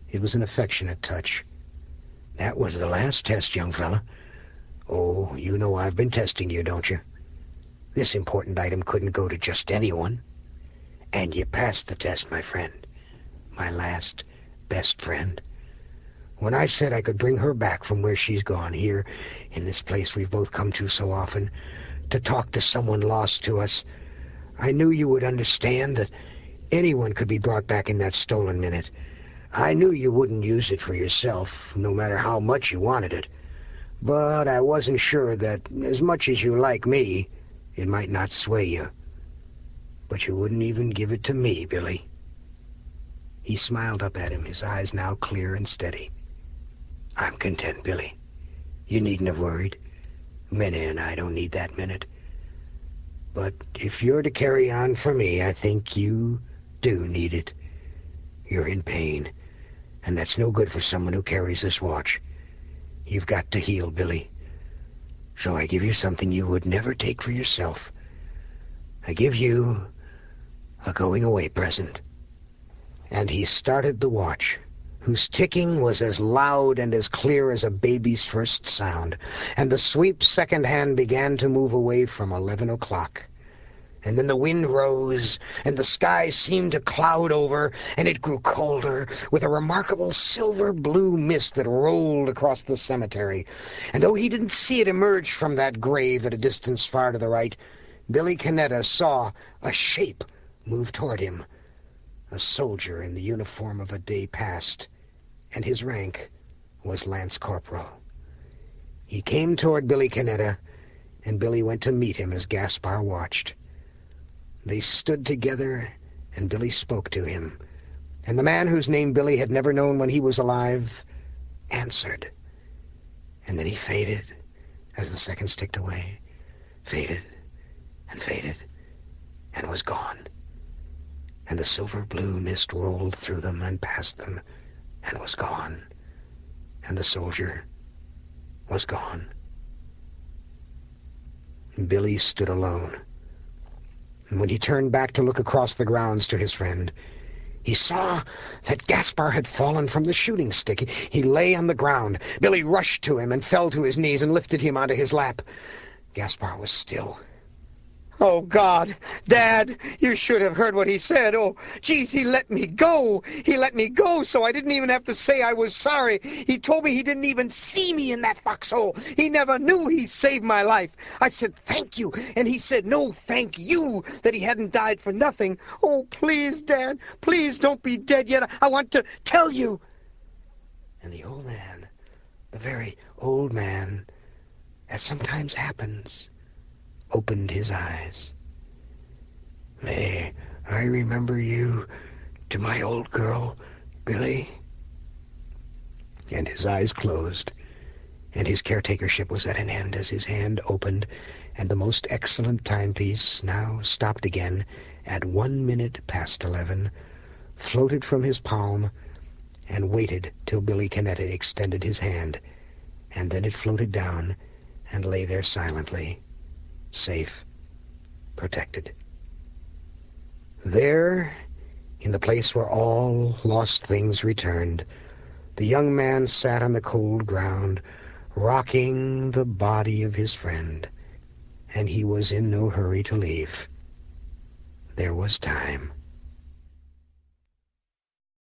It was an affectionate touch. "That was the last test, young fella. Oh, you know I've been testing you, don't you? This important item couldn't go to just anyone. And you passed the test, my friend. My last, best friend. When I said I could bring her back from where she's gone, here, in this place we've both come to so often, to talk to someone lost to us, I knew you would understand that anyone could be brought back in that stolen minute. I knew you wouldn't use it for yourself, no matter how much you wanted it. But I wasn't sure that, as much as you like me, it might not sway you. But you wouldn't even give it to me, Billy." He smiled up at him, his eyes now clear and steady. "I'm content, Billy. You needn't have worried. Minnie and I don't need that minute. But if you're to carry on for me, I think you do need it. You're in pain, and that's no good for someone who carries this watch. You've got to heal, Billy. So I give you something you would never take for yourself. I give you a going-away present." And he started the watch, whose ticking was as loud and as clear as a baby's first sound, and the sweep second hand began to move away from 11 o'clock. And then the wind rose, and the sky seemed to cloud over, and it grew colder, with a remarkable silver-blue mist that rolled across the cemetery. And though he didn't see it emerge from that grave at a distance far to the right, Billy Canetta saw a shape move toward him, a soldier in the uniform of a day past, and his rank was Lance Corporal. He came toward Billy Canetta, and Billy went to meet him as Gaspar watched. They stood together, and Billy spoke to him, and the man whose name Billy had never known when he was alive answered. And then he faded as the seconds ticked away, faded, and was gone. And the silver-blue mist rolled through them and past them, and was gone. And the soldier was gone. And Billy stood alone. And when he turned back to look across the grounds to his friend, he saw that Gaspar had fallen from the shooting stick. He lay on the ground. Billy rushed to him and fell to his knees and lifted him onto his lap. Gaspar was still. "Oh, God, Dad, you should have heard what he said. Oh, geez, he let me go. He let me go, so I didn't even have to say I was sorry. He told me he didn't even see me in that foxhole. He never knew he saved my life. I said, thank you, and he said, no, thank you, that he hadn't died for nothing. Oh, please, Dad, please don't be dead yet. I want to tell you." And the old man, the very old man, as sometimes happens, opened his eyes. "May I remember you to my old girl, Billy?" And his eyes closed, and his caretakership was at an end as his hand opened, and the most excellent timepiece, now stopped again at 1 minute past 11, floated from his palm and waited till Billy Canetta extended his hand, and then it floated down and lay there silently, safe, protected. There, in the place where all lost things returned, the young man sat on the cold ground, rocking the body of his friend, and he was in no hurry to leave. There was time.